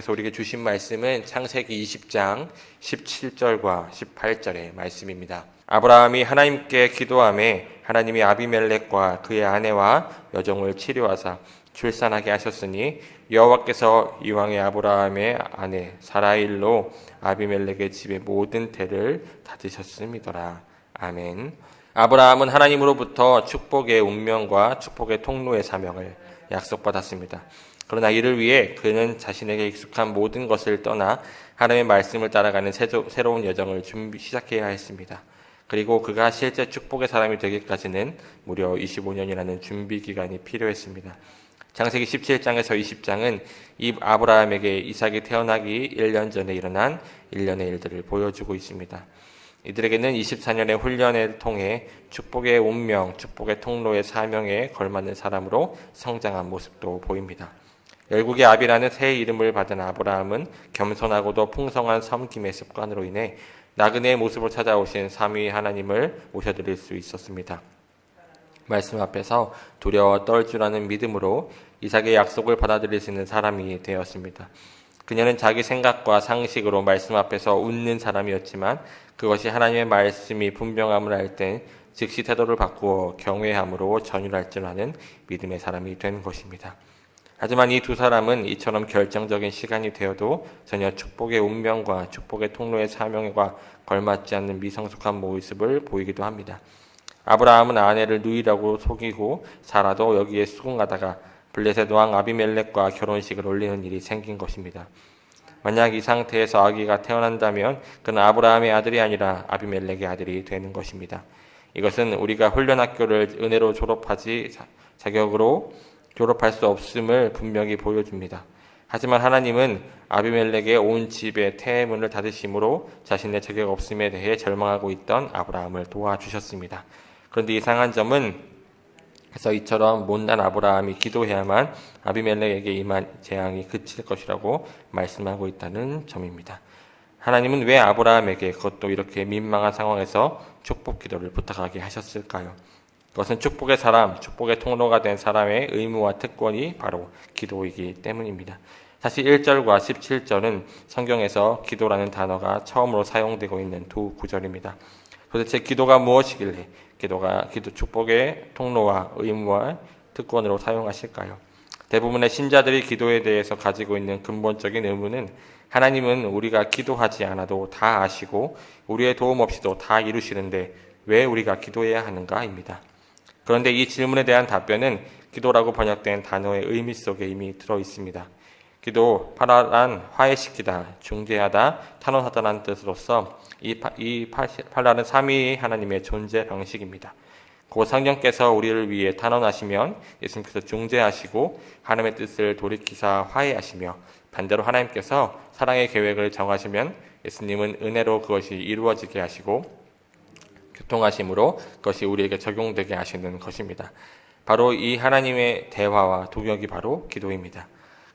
하나님께서 우리에게 주신 말씀은 창세기 20장 17절과 18절의 말씀입니다. 아브라함이 하나님께 기도하매 하나님이 아비멜렉과 그의 아내와 여종을 치료하사 출산하게 하셨으니 여호와께서 이왕의 아브라함의 아내 사라일로 아비멜렉의 집의 모든 태를 닫으셨음이더라. 아멘. 아브라함은 하나님으로부터 축복의 운명과 축복의 통로의 사명을 약속받았습니다. 그러나 이를 위해 그는 자신에게 익숙한 모든 것을 떠나 하나님의 말씀을 따라가는 새로운 여정을 시작해야 했습니다. 그리고 그가 실제 축복의 사람이 되기까지는 무려 25년이라는 준비 기간이 필요했습니다. 창세기 17장에서 20장은 이 아브라함에게 이삭이 태어나기 1년 전에 일어난 일련의 일들을 보여주고 있습니다. 이들에게는 24년의 훈련을 통해 축복의 운명, 축복의 통로의 사명에 걸맞는 사람으로 성장한 모습도 보입니다. 열국의 아비라는 새 이름을 받은 아브라함은 겸손하고도 풍성한 섬김의 습관으로 인해 나그네의 모습으로 찾아오신 삼위 하나님을 모셔드릴 수 있었습니다. 말씀 앞에서 두려워 떨 줄 아는 믿음으로 이삭의 약속을 받아들일 수 있는 사람이 되었습니다. 그녀는 자기 생각과 상식으로 말씀 앞에서 웃는 사람이었지만 그것이 하나님의 말씀이 분명함을 알 땐 즉시 태도를 바꾸어 경외함으로 전율할 줄 아는 믿음의 사람이 된 것입니다. 하지만 이 두 사람은 이처럼 결정적인 시간이 되어도 전혀 축복의 운명과 축복의 통로의 사명과 걸맞지 않는 미성숙한 모습을 보이기도 합니다. 아브라함은 아내를 누이라고 속이고 사라도 여기에 수긍하다가 블레셋 왕 아비멜렉과 결혼식을 올리는 일이 생긴 것입니다. 만약 이 상태에서 아기가 태어난다면 그는 아브라함의 아들이 아니라 아비멜렉의 아들이 되는 것입니다. 이것은 우리가 훈련학교를 은혜로 자격으로 졸업할 수 없음을 분명히 보여줍니다. 하지만 하나님은 아비멜렉의 온 집의 태문을 닫으심으로 자신의 자격 없음에 대해 절망하고 있던 아브라함을 도와주셨습니다. 그런데 이상한 점은 그래서 이처럼 못난 아브라함이 기도해야만 아비멜렉에게 임한 재앙이 그칠 것이라고 말씀하고 있다는 점입니다. 하나님은 왜 아브라함에게 그것도 이렇게 민망한 상황에서 축복 기도를 부탁하게 하셨을까요? 그것은 축복의 사람, 축복의 통로가 된 사람의 의무와 특권이 바로 기도이기 때문입니다. 사실 1절과 17절은 성경에서 기도라는 단어가 처음으로 사용되고 있는 두 구절입니다. 도대체 기도가 무엇이길래 기도 축복의 통로와 의무와 특권으로 사용하실까요? 대부분의 신자들이 기도에 대해서 가지고 있는 근본적인 의문은 하나님은 우리가 기도하지 않아도 다 아시고 우리의 도움 없이도 다 이루시는데 왜 우리가 기도해야 하는가입니다. 그런데 이 질문에 대한 답변은 기도라고 번역된 단어의 의미 속에 이미 들어 있습니다. 기도, 파라란 화해시키다, 중재하다, 탄원하다라는 뜻으로서 이 파라는 삼위 하나님의 존재 방식입니다. 그 성령께서 우리를 위해 탄원하시면 예수님께서 중재하시고 하나님의 뜻을 돌이키사 화해하시며 반대로 하나님께서 사랑의 계획을 정하시면 예수님은 은혜로 그것이 이루어지게 하시고 교통하심으로 그것이 우리에게 적용되게 하시는 것입니다. 바로 이 하나님의 대화와 동역이 바로 기도입니다.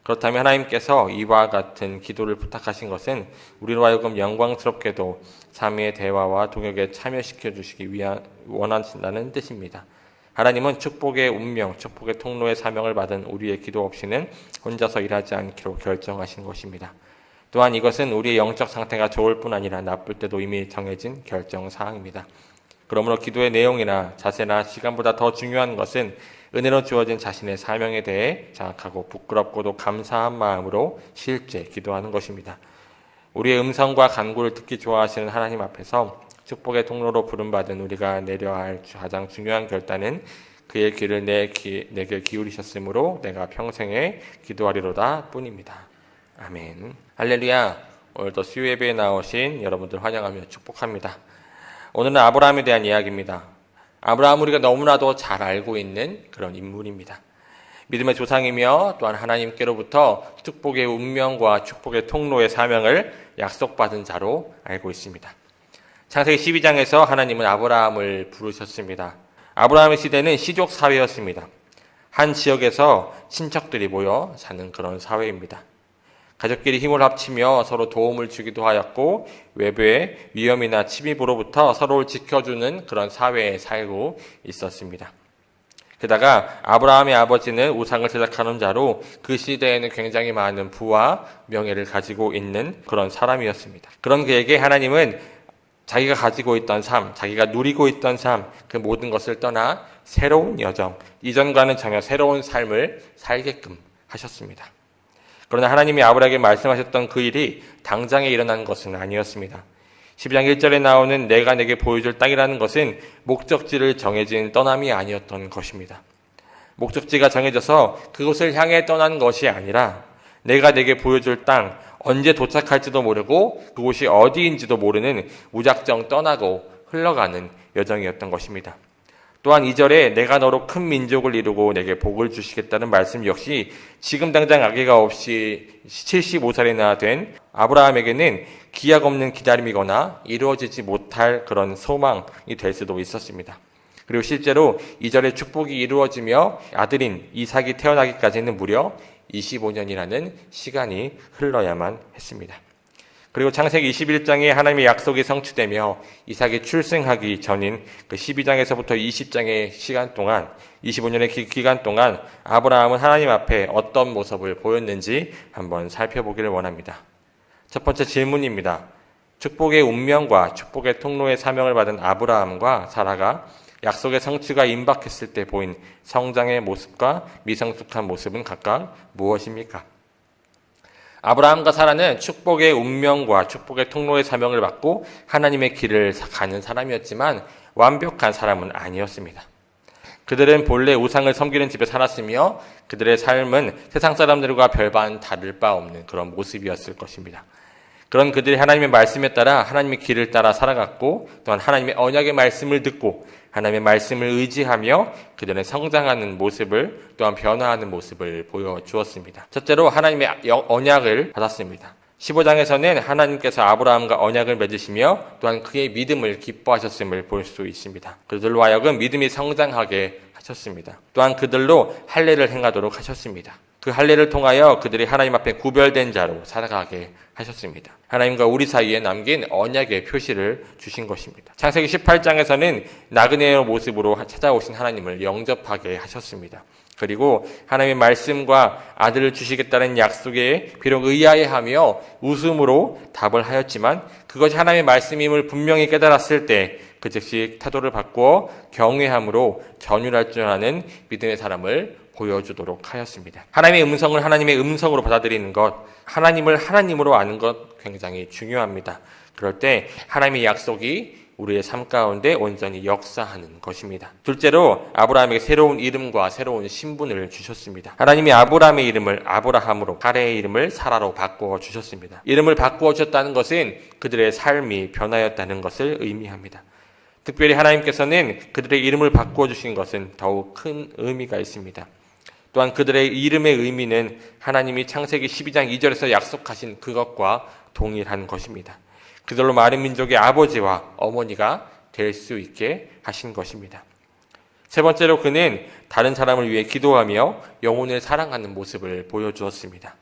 그렇다면 하나님께서 이와 같은 기도를 부탁하신 것은 우리로 하여금 영광스럽게도 삼위의 대화와 동역에 참여시켜 주시기 위한 원하신다는 뜻입니다. 하나님은 축복의 운명, 축복의 통로의 사명을 받은 우리의 기도 없이는 혼자서 일하지 않기로 결정하신 것입니다. 또한 이것은 우리의 영적 상태가 좋을 뿐 아니라 나쁠 때도 이미 정해진 결정사항입니다. 그러므로 기도의 내용이나 자세나 시간보다 더 중요한 것은 은혜로 주어진 자신의 사명에 대해 자각하고 부끄럽고도 감사한 마음으로 실제 기도하는 것입니다. 우리의 음성과 간구를 듣기 좋아하시는 하나님 앞에서 축복의 통로로 부름받은 우리가 내려야 할 가장 중요한 결단은 그의 귀를 내게 기울이셨으므로 내가 평생에 기도하리로다 뿐입니다. 아멘. 할렐루야. 오늘도 수요 예배에 나오신 여러분들 환영하며 축복합니다. 오늘은 아브라함에 대한 이야기입니다. 아브라함은 우리가 너무나도 잘 알고 있는 그런 인물입니다. 믿음의 조상이며 또한 하나님께로부터 축복의 운명과 축복의 통로의 사명을 약속받은 자로 알고 있습니다. 창세기 12장에서 하나님은 아브라함을 부르셨습니다. 아브라함의 시대는 시족 사회였습니다. 한 지역에서 친척들이 모여 사는 그런 사회입니다. 가족끼리 힘을 합치며 서로 도움을 주기도 하였고 외부의 위험이나 침입으로부터 서로를 지켜주는 그런 사회에 살고 있었습니다. 게다가 아브라함의 아버지는 우상을 제작하는 자로 그 시대에는 굉장히 많은 부와 명예를 가지고 있는 그런 사람이었습니다. 그런 그에게 하나님은 자기가 가지고 있던 삶, 자기가 누리고 있던 삶, 그 모든 것을 떠나 새로운 여정, 이전과는 전혀 새로운 삶을 살게끔 하셨습니다. 그러나 하나님이 아브라함에게 말씀하셨던 그 일이 당장에 일어난 것은 아니었습니다. 12장 1절에 나오는 내가 내게 보여줄 땅이라는 것은 목적지를 정해진 떠남이 아니었던 것입니다. 목적지가 정해져서 그곳을 향해 떠난 것이 아니라 내가 내게 보여줄 땅, 언제 도착할지도 모르고 그곳이 어디인지도 모르는 무작정 떠나고 흘러가는 여정이었던 것입니다. 또한 2절에 내가 너로 큰 민족을 이루고 내게 복을 주시겠다는 말씀 역시 지금 당장 아기가 없이 75살이나 된 아브라함에게는 기약 없는 기다림이거나 이루어지지 못할 그런 소망이 될 수도 있었습니다. 그리고 실제로 2절에 축복이 이루어지며 아들인 이삭이 태어나기까지는 무려 25년이라는 시간이 흘러야만 했습니다. 그리고 창세기 21장에 하나님의 약속이 성취되며 이삭이 출생하기 전인 그 12장에서부터 20장의 시간 동안 25년의 기간 동안 아브라함은 하나님 앞에 어떤 모습을 보였는지 한번 살펴보기를 원합니다. 첫 번째 질문입니다. 축복의 운명과 축복의 통로의 사명을 받은 아브라함과 사라가 약속의 성취가 임박했을 때 보인 성장의 모습과 미성숙한 모습은 각각 무엇입니까? 아브라함과 사라는 축복의 운명과 축복의 통로의 사명을 받고 하나님의 길을 가는 사람이었지만 완벽한 사람은 아니었습니다. 그들은 본래 우상을 섬기는 집에 살았으며 그들의 삶은 세상 사람들과 별반 다를 바 없는 그런 모습이었을 것입니다. 그런 그들이 하나님의 말씀에 따라 하나님의 길을 따라 살아갔고 또한 하나님의 언약의 말씀을 듣고 하나님의 말씀을 의지하며 그들은 성장하는 모습을 또한 변화하는 모습을 보여주었습니다. 첫째로 하나님의 언약을 받았습니다. 15장에서는 하나님께서 아브라함과 언약을 맺으시며 또한 그의 믿음을 기뻐하셨음을 볼 수 있습니다. 그들로 하여금 믿음이 성장하게 하셨습니다. 또한 그들로 할례를 행하도록 하셨습니다. 그 할례를 통하여 그들이 하나님 앞에 구별된 자로 살아가게 하셨습니다. 하나님과 우리 사이에 남긴 언약의 표시를 주신 것입니다. 창세기 18장에서는 나그네의 모습으로 찾아오신 하나님을 영접하게 하셨습니다. 그리고 하나님의 말씀과 아들을 주시겠다는 약속에 비록 의아해하며 웃음으로 답을 하였지만 그것이 하나님의 말씀임을 분명히 깨달았을 때 그 즉시 태도를 바꾸어 경외함으로 전율할 줄 아는 믿음의 사람을 보여주도록 하였습니다. 하나님의 음성을 하나님의 음성으로 받아들이는 것, 하나님을 하나님으로 아는 것 굉장히 중요합니다. 그럴 때 하나님의 약속이 우리의 삶 가운데 온전히 역사하는 것입니다. 둘째로 아브라함에게 새로운 이름과 새로운 신분을 주셨습니다. 하나님이 아브라함의 이름을 아브라함으로, 사라의 이름을 사라로 바꾸어 주셨습니다. 이름을 바꾸어 주셨다는 것은 그들의 삶이 변하였다는 것을 의미합니다. 특별히 하나님께서는 그들의 이름을 바꾸어 주신 것은 더욱 큰 의미가 있습니다. 또한 그들의 이름의 의미는 하나님이 창세기 12장 2절에서 약속하신 그것과 동일한 것입니다. 그들로 많은 민족의 아버지와 어머니가 될 수 있게 하신 것입니다. 세 번째로 그는 다른 사람을 위해 기도하며 영혼을 사랑하는 모습을 보여주었습니다.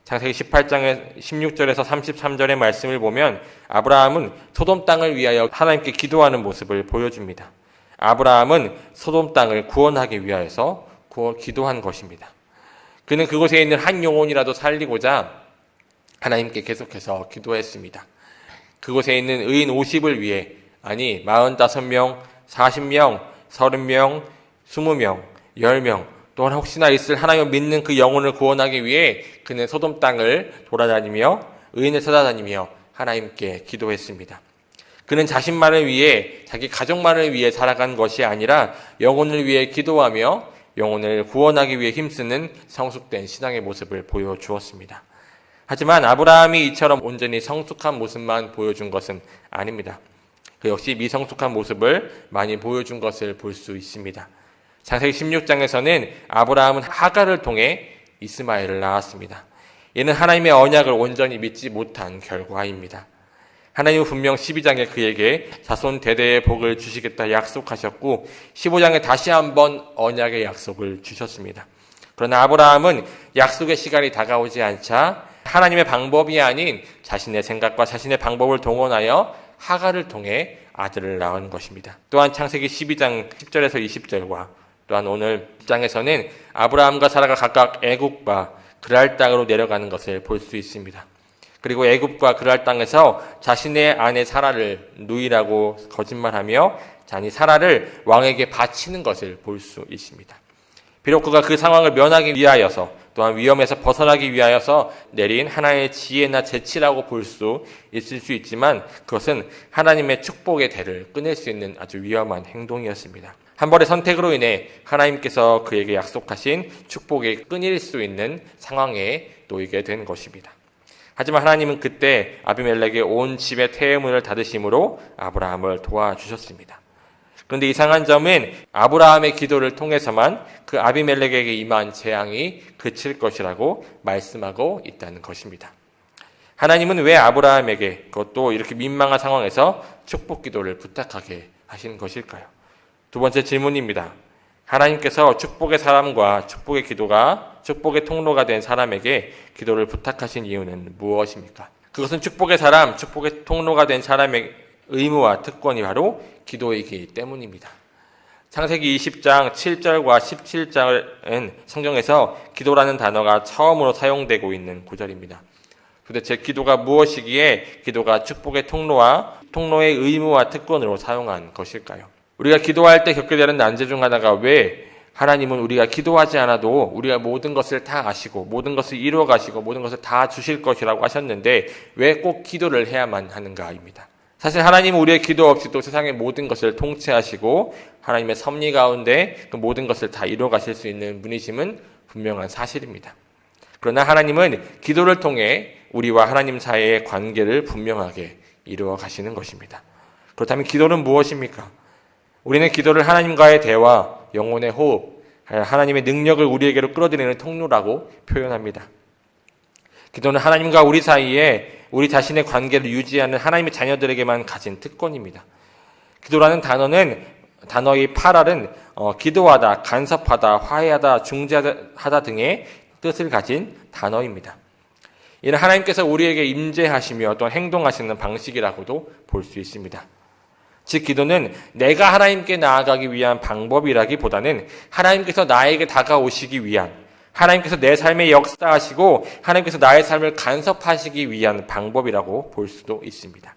창세기 18장의 16절에서 33절의 말씀을 보면 아브라함은 소돔 땅을 위하여 하나님께 기도하는 모습을 보여줍니다. 아브라함은 소돔 땅을 구원하기 위하여서 기도한 것입니다. 그는 그곳에 있는 한 영혼이라도 살리고자 하나님께 계속해서 기도했습니다. 그곳에 있는 의인 50을 위해, 아니 45명, 40명, 30명, 20명, 10명, 또한 혹시나 있을 하나님을 믿는 그 영혼을 구원하기 위해 그는 소돔 땅을 돌아다니며 의인을 찾아다니며 하나님께 기도했습니다. 그는 자신만을 위해, 자기 가족만을 위해 살아간 것이 아니라 영혼을 위해 기도하며 영혼을 구원하기 위해 힘쓰는 성숙된 신앙의 모습을 보여주었습니다. 하지만 아브라함이 이처럼 온전히 성숙한 모습만 보여준 것은 아닙니다. 그 역시 미성숙한 모습을 많이 보여준 것을 볼 수 있습니다. 창세기 16장에서는 아브라함은 하갈을 통해 이스마엘을 낳았습니다. 이는 하나님의 언약을 온전히 믿지 못한 결과입니다. 하나님은 분명 12장에 그에게 자손 대대의 복을 주시겠다 약속하셨고 15장에 다시 한번 언약의 약속을 주셨습니다. 그러나 아브라함은 약속의 시간이 다가오지 않자 하나님의 방법이 아닌 자신의 생각과 자신의 방법을 동원하여 하갈을 통해 아들을 낳은 것입니다. 또한 창세기 12장 10절에서 20절과 또한 오늘 10장에서는 아브라함과 사라가 각각 애굽과 그랄 땅으로 내려가는 것을 볼 수 있습니다. 그리고 애굽과 그랄 땅에서 자신의 아내 사라를 누이라고 거짓말하며 자니 사라를 왕에게 바치는 것을 볼 수 있습니다. 비록 그가 그 상황을 면하기 위하여서 또한 위험에서 벗어나기 위하여서 내린 하나의 지혜나 재치라고 볼 수 있을 수 있지만 그것은 하나님의 축복의 대를 끊을 수 있는 아주 위험한 행동이었습니다. 한 번의 선택으로 인해 하나님께서 그에게 약속하신 축복이 끊일 수 있는 상황에 놓이게 된 것입니다. 하지만 하나님은 그때 아비멜렉의 온 집의 태의문을 닫으심으로 아브라함을 도와주셨습니다. 그런데 이상한 점은 아브라함의 기도를 통해서만 그 아비멜렉에게 임한 재앙이 그칠 것이라고 말씀하고 있다는 것입니다. 하나님은 왜 아브라함에게 그것도 이렇게 민망한 상황에서 축복 기도를 부탁하게 하신 것일까요? 두 번째 질문입니다. 하나님께서 축복의 사람과 축복의 기도가 축복의 통로가 된 사람에게 기도를 부탁하신 이유는 무엇입니까? 그것은 축복의 사람, 축복의 통로가 된 사람의 의무와 특권이 바로 기도이기 때문입니다. 창세기 20장 7절과 17절은 성경에서 기도라는 단어가 처음으로 사용되고 있는 구절입니다. 도대체 기도가 무엇이기에 기도가 축복의 통로와 통로의 의무와 특권으로 사용한 것일까요? 우리가 기도할 때 겪게 되는 난제 중 하나가 왜 하나님은 우리가 기도하지 않아도 우리가 모든 것을 다 아시고 모든 것을 이루어 가시고 모든 것을 다 주실 것이라고 하셨는데 왜 꼭 기도를 해야만 하는가입니다. 사실 하나님은 우리의 기도 없이도 세상의 모든 것을 통치하시고 하나님의 섭리 가운데 그 모든 것을 다 이루어 가실 수 있는 분이심은 분명한 사실입니다. 그러나 하나님은 기도를 통해 우리와 하나님 사이의 관계를 분명하게 이루어 가시는 것입니다. 그렇다면 기도는 무엇입니까? 우리는 기도를 하나님과의 대화, 영혼의 호흡, 하나님의 능력을 우리에게로 끌어들이는 통로라고 표현합니다. 기도는 하나님과 우리 사이에 우리 자신의 관계를 유지하는 하나님의 자녀들에게만 가진 특권입니다. 기도라는 단어의 팔알은 기도하다, 간섭하다, 화해하다, 중재하다 등의 뜻을 가진 단어입니다. 이는 하나님께서 우리에게 임재하시며 또 행동하시는 방식이라고도 볼 수 있습니다. 즉 기도는 내가 하나님께 나아가기 위한 방법이라기보다는 하나님께서 나에게 다가오시기 위한, 하나님께서 내 삶에 역사하시고 하나님께서 나의 삶을 간섭하시기 위한 방법이라고 볼 수도 있습니다.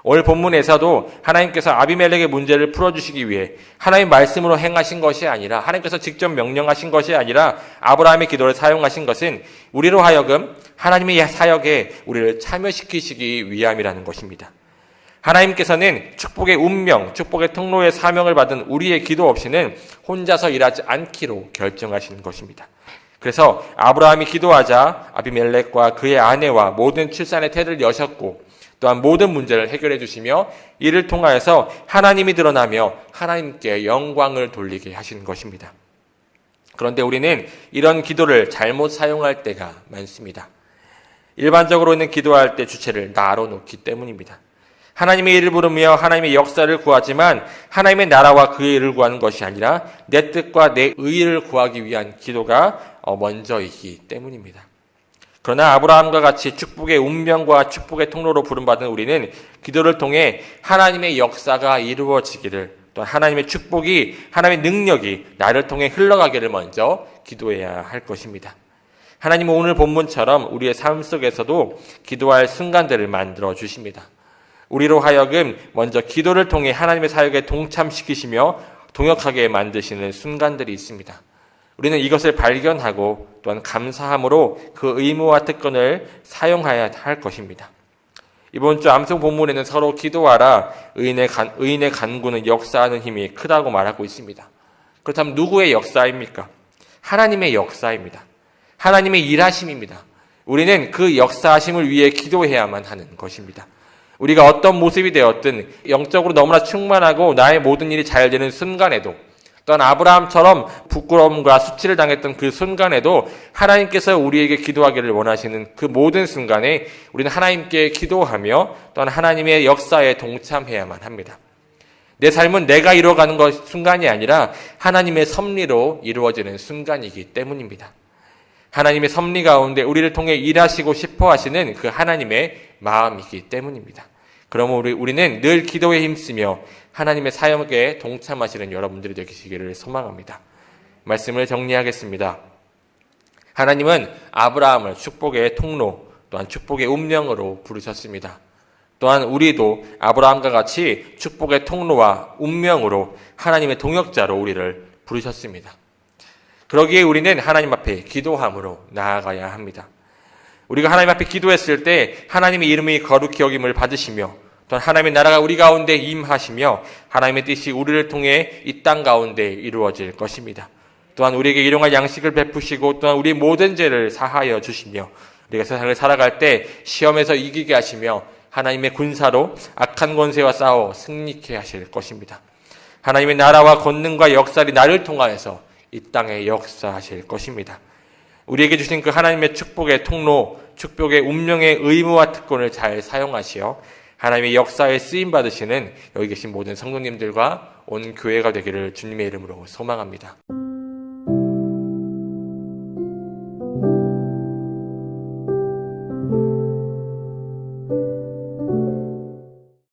오늘 본문에서도 하나님께서 아비멜렉의 문제를 풀어주시기 위해 하나님 말씀으로 행하신 것이 아니라 하나님께서 직접 명령하신 것이 아니라 아브라함의 기도를 사용하신 것은 우리로 하여금 하나님의 사역에 우리를 참여시키시기 위함이라는 것입니다. 하나님께서는 축복의 운명, 축복의 통로의 사명을 받은 우리의 기도 없이는 혼자서 일하지 않기로 결정하신 것입니다. 그래서 아브라함이 기도하자 아비멜렉과 그의 아내와 모든 출산의 태를 여셨고 또한 모든 문제를 해결해 주시며 이를 통하여서 하나님이 드러나며 하나님께 영광을 돌리게 하신 것입니다. 그런데 우리는 이런 기도를 잘못 사용할 때가 많습니다. 일반적으로는 기도할 때 주체를 나로 놓기 때문입니다. 하나님의 일을 부르며 하나님의 역사를 구하지만 하나님의 나라와 그의 일을 구하는 것이 아니라 내 뜻과 내 의를 구하기 위한 기도가 먼저이기 때문입니다. 그러나 아브라함과 같이 축복의 운명과 축복의 통로로 부름받은 우리는 기도를 통해 하나님의 역사가 이루어지기를, 또 하나님의 축복이, 하나님의 능력이 나를 통해 흘러가기를 먼저 기도해야 할 것입니다. 하나님은 오늘 본문처럼 우리의 삶 속에서도 기도할 순간들을 만들어 주십니다. 우리로 하여금 먼저 기도를 통해 하나님의 사역에 동참시키시며 동역하게 만드시는 순간들이 있습니다. 우리는 이것을 발견하고 또한 감사함으로 그 의무와 특권을 사용해야 할 것입니다. 이번 주 암송 본문에는 서로 기도하라, 의인의 간구는 역사하는 힘이 크다고 말하고 있습니다. 그렇다면 누구의 역사입니까? 하나님의 역사입니다. 하나님의 일하심입니다. 우리는 그 역사하심을 위해 기도해야만 하는 것입니다. 우리가 어떤 모습이 되었든 영적으로 너무나 충만하고 나의 모든 일이 잘 되는 순간에도, 또한 아브라함처럼 부끄러움과 수치를 당했던 그 순간에도 하나님께서 우리에게 기도하기를 원하시는 그 모든 순간에 우리는 하나님께 기도하며 또한 하나님의 역사에 동참해야만 합니다. 내 삶은 내가 이루어가는 순간이 아니라 하나님의 섭리로 이루어지는 순간이기 때문입니다. 하나님의 섭리 가운데 우리를 통해 일하시고 싶어 하시는 그 하나님의 마음이기 때문입니다. 그러면 우리는 늘 기도에 힘쓰며 하나님의 사역에 동참하시는 여러분들이 되시기를 소망합니다. 말씀을 정리하겠습니다. 하나님은 아브라함을 축복의 통로, 또한 축복의 운명으로 부르셨습니다. 또한 우리도 아브라함과 같이 축복의 통로와 운명으로 하나님의 동역자로 우리를 부르셨습니다. 그러기에 우리는 하나님 앞에 기도함으로 나아가야 합니다. 우리가 하나님 앞에 기도했을 때 하나님의 이름이 거룩히 여김을 받으시며 또한 하나님의 나라가 우리 가운데 임하시며 하나님의 뜻이 우리를 통해 이 땅 가운데 이루어질 것입니다. 또한 우리에게 일용할 양식을 베푸시고 또한 우리 모든 죄를 사하여 주시며 우리가 세상을 살아갈 때 시험에서 이기게 하시며 하나님의 군사로 악한 권세와 싸워 승리케 하실 것입니다. 하나님의 나라와 권능과 역사를 나를 통하여서 이 땅에 역사하실 것입니다. 우리에게 주신 그 하나님의 축복의 통로, 축복의 운명의 의무와 특권을 잘 사용하시어 하나님의 역사에 쓰임받으시는 여기 계신 모든 성도님들과 온 교회가 되기를 주님의 이름으로 소망합니다.